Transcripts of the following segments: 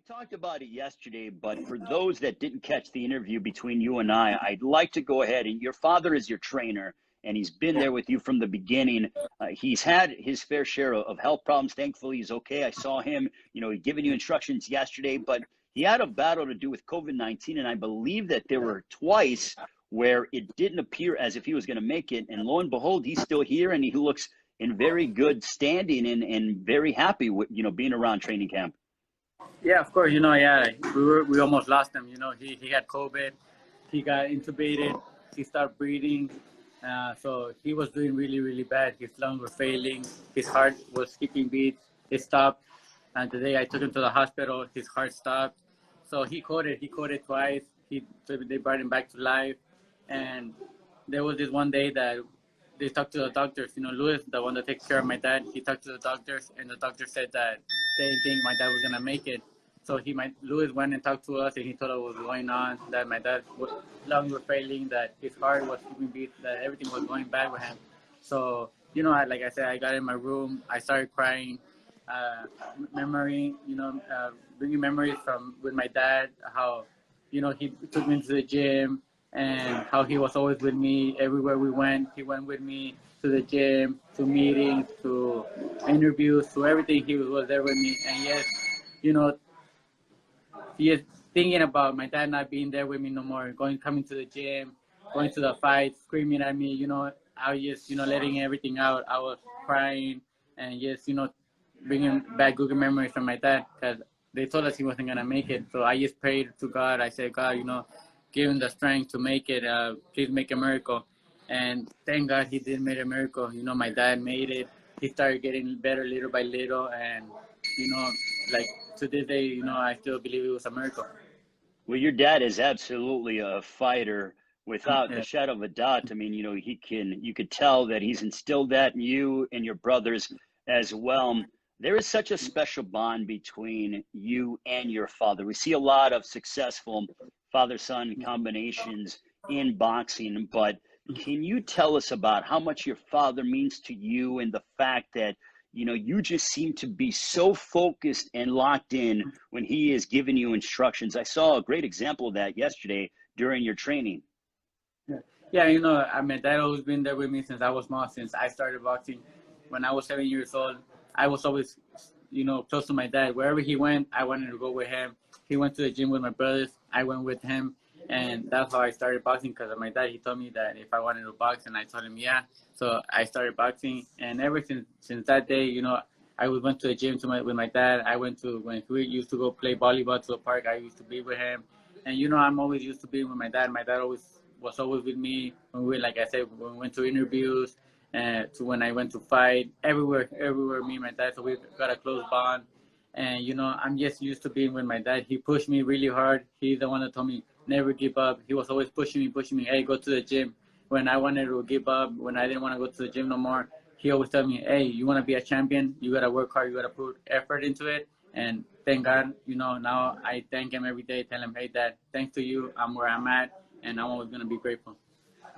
talked about it yesterday, but for those that didn't catch the interview between you and I'd like to go ahead. And your father is your trainer, and he's been there with you from the beginning. He's had his fair share of health problems. Thankfully, he's okay. I saw him, giving you instructions yesterday, but he had a battle to do with COVID-19, and I believe that there were twice where it didn't appear as if he was going to make it. And lo and behold, he's still here, and he looks in very good standing and very happy with, being around training camp. Yeah, of course. Yeah, we almost lost him. He had COVID. He got intubated. He started breathing. So he was doing really, really bad. His lungs were failing. His heart was skipping beats. It stopped. And today I took him to the hospital. His heart stopped. So he coded. He coded twice. They brought him back to life. And there was this one day that they talked to the doctors. Louis, the one that takes care of my dad, he talked to the doctors, and the doctor said that they didn't think my dad was gonna make it. So Louis went and talked to us, and he told us what was going on, that my dad's lungs were failing, that his heart was skipping beats, that everything was going bad with him. So, like I said, I got in my room, I started crying, bringing memories with my dad, how, he took me to the gym, and how he was always with me everywhere we went. He went with me to the gym, to meetings, to interviews, to everything. He was there with me. And yes, he is thinking about my dad not being there with me no more, coming to the gym, going to the fight, screaming at me, I was just, letting everything out. I was crying and just, bringing back good memories from my dad, because they told us he wasn't going to make it. So I just prayed to God. I said, God, give him the strength to make it. Please make a miracle. And thank God he did make a miracle. My dad made it. He started getting better little by little. And, like to this day, I still believe it was a miracle. Well, your dad is absolutely a fighter without the shadow of a doubt. I mean, you could tell that he's instilled that in you and your brothers as well. There is such a special bond between you and your father. We see a lot of successful father-son combinations in boxing, but can you tell us about how much your father means to you, and the fact that, you just seem to be so focused and locked in when he is giving you instructions? I saw a great example of that yesterday during your training. Yeah, my dad always been there with me since I was small, since I started boxing. When I was 7 years old, I was always, close to my dad. Wherever he went, I wanted to go with him. He went to the gym with my brothers. I went with him. And that's how I started boxing, because of my dad. He told me that if I wanted to box, and I told him, yeah. So I started boxing. And ever since that day, I went to the gym with my dad. When we used to go play volleyball to the park, I used to be with him. And, I'm always used to being with my dad. My dad was always with me when like I said, when we went to interviews, to when I went to fight, everywhere, me and my dad. So we got a close bond. And, I'm just used to being with my dad. He pushed me really hard. He's the one that told me, never give up. He was always pushing me, hey, go to the gym. When I wanted to give up, when I didn't want to go to the gym no more, he always told me, hey, you want to be a champion, you got to work hard, you got to put effort into it. And thank God, now I thank him every day, tell him, hey, Dad, thanks to you, I'm where I'm at, and I'm always going to be grateful.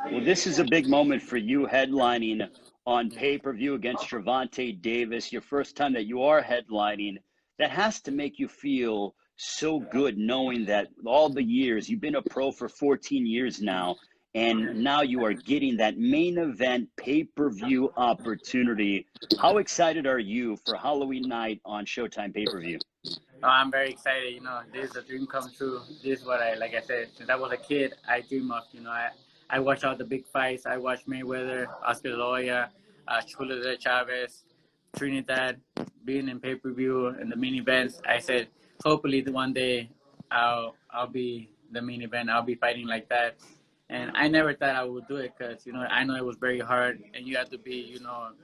Well, this is a big moment for you, headlining on pay-per-view against Gervonta Davis, your first time that you are headlining. That has to make you feel so good, knowing that all the years, you've been a pro for 14 years now, and now you are getting that main event pay-per-view opportunity. How excited are you for Halloween night on Showtime pay-per-view? Oh, I'm very excited. This is a dream come true. This is what like I said, since I was a kid, I dream of. I watch all the big fights. I watch Mayweather, Oscar De La Hoya, Julio de Chavez, Trinidad, being in pay-per-view and the main events. I said, hopefully one day I'll be the main event. I'll be fighting like that. And I never thought I would do it, because, I know it was very hard, and you have to be,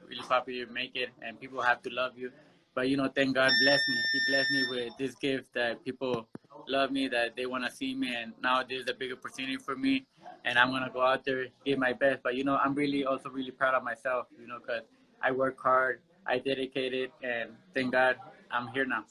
really popular to make it, and people have to love you. But, thank God blessed me. He blessed me with this gift that people love me, that they want to see me, and now there's a big opportunity for me, and I'm going to go out there, give my best. But, I'm also really proud of myself, because I work hard, I dedicated, and thank God I'm here now.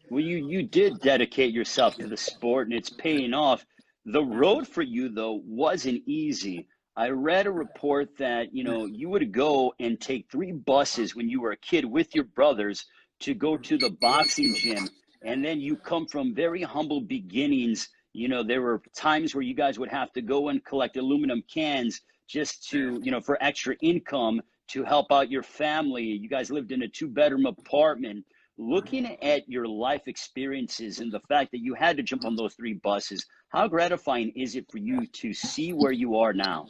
Well, you did dedicate yourself to the sport, and it's paying off. The road for you, though, wasn't easy. I read a report that, you would go and take 3 buses when you were a kid with your brothers to go to the boxing gym. and then you come from very humble beginnings. You know, there were times where you guys would have to go and collect aluminum cans just to, you know, for extra income to help out your family. You guys lived in a 2-bedroom apartment. Looking at your life experiences and the fact that you had to jump on those 3 buses, how gratifying is it for you to see where you are now?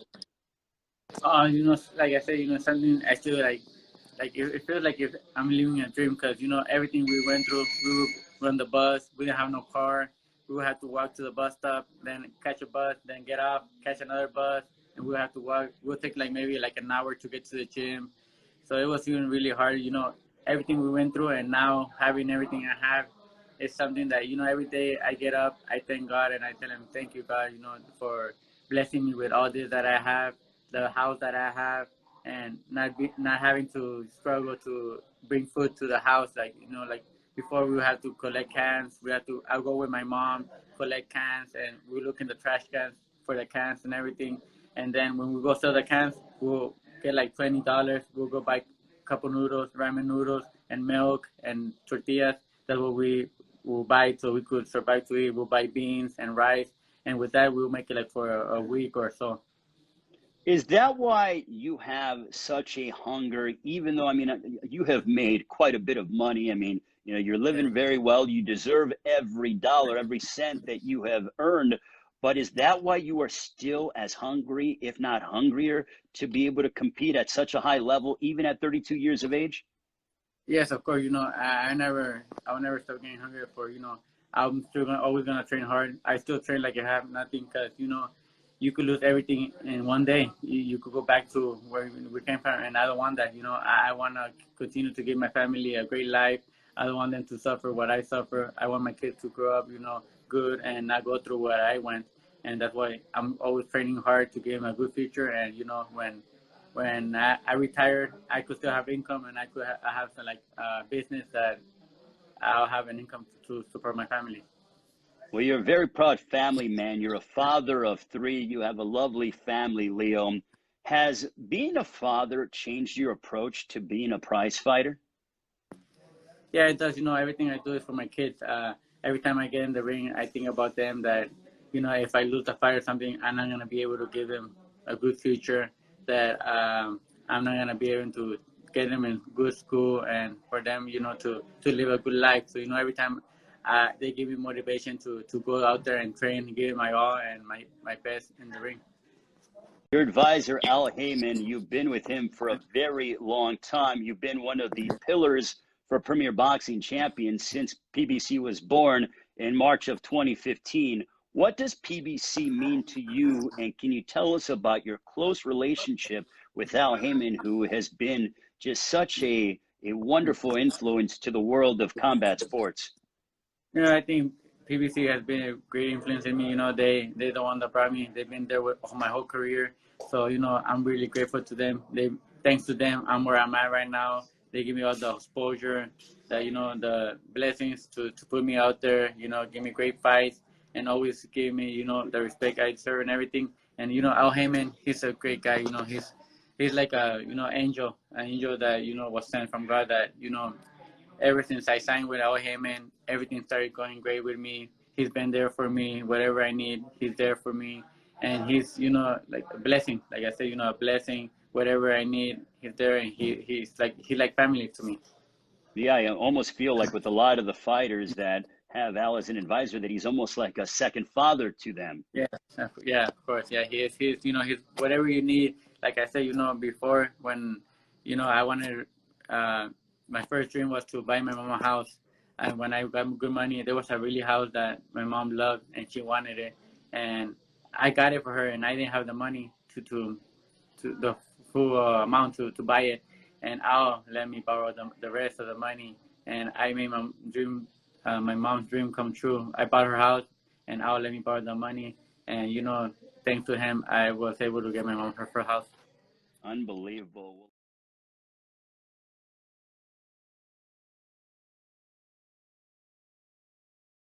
You know, like I said, you know, something I still like it feels like if I'm living a dream because you know everything we went through. We were on the bus. We didn't have no car. We would have to walk to the bus stop, then catch a bus, then get off, catch another bus, and we would have to walk. We'll take like maybe like an hour to get to the gym. So it was even really hard. You know, everything we went through, and now having everything I have is something that you know every day I get up, I thank God, and I tell Him, thank you, God, you know, for blessing me with all this that I have, the house that I have, and not having to struggle to bring food to the house. Like you know, like before we had to collect cans. I'll go with my mom, collect cans, and we look in the trash cans for the cans and everything. And then when we go sell the cans, we'll get like $20. We'll go buy a couple noodles, ramen noodles, and milk and tortillas. That's what we will buy so we could survive to eat. We'll buy beans and rice, and with that we'll make it like for a week or so. Is that why you have such a hunger, even though, I mean, you have made quite a bit of money? I mean, you know, you're living very well. You deserve every dollar, every cent that you have earned. But is that why you are still as hungry, if not hungrier, to be able to compete at such a high level, even at 32 years of age? Yes, of course. You know, I'll never stop getting hungry for, you know, I'm still always gonna train hard. I still train like I have nothing, cause you know, you could lose everything in one day. You could go back to where we came from, and I don't want that. You know, I want to continue to give my family a great life. I don't want them to suffer what I suffer. I want my kids to grow up, you know, good and not go through what I went. And that's why I'm always training hard to give them a good future. And you know, when I retired, I could still have income, and I have some like business that I'll have an income to support my family. Well, you're a very proud family man. You're a father of 3. You have a lovely family, Leo. Has being a father changed your approach to being a prize fighter? Yeah, it does. You know, everything I do is for my kids. Every time I get in the ring, I think about them that, you know, if I lose the fight or something, I'm not going to be able to give them a good future, that I'm not going to be able to get them in good school and for them, you know, to live a good life. So, you know, every time they give me motivation to go out there and train, give it my all and my best in the ring. Your advisor, Al Haymon, you've been with him for a very long time. You've been one of the pillars for Premier Boxing Champions since PBC was born in March of 2015. What does PBC mean to you? And can you tell us about your close relationship with Al Haymon, who has been just such a wonderful influence to the world of combat sports? You know, I think PBC has been a great influence in me. You know, they're the one that brought me. They've been there with my whole career. So you know, I'm really grateful to them. Thanks to them, I'm where I'm at right now. They give me all the exposure, the you know, the blessings to put me out there. You know, give me great fights and always give me you know the respect I deserve and everything. And you know, Al Heyman, he's a great guy. You know, he's like a you know an angel that you know was sent from God. That you know ever since I signed with Al Heyman, everything started going great with me. He's been there for me. Whatever I need, he's there for me. And he's, you know, like a blessing. Like I said, you know, a blessing. Whatever I need, he's there, and he's like family to me. Yeah, I almost feel like with a lot of the fighters that have Al as an advisor, that he's almost like a second father to them. Yeah, yeah, of course. Yeah, he is. He's, you know, he's whatever you need. Like I said, you know, before when, you know, I wanted, my first dream was to buy my mom a house. And when I got good money, there was a really house that my mom loved and she wanted it. And I got it for her and I didn't have the money to the full amount to buy it. And Al let me borrow the rest of the money. And I made my mom's dream come true. I bought her house and Al let me borrow the money. And, you know, thanks to him, I was able to get my mom her first house. Unbelievable.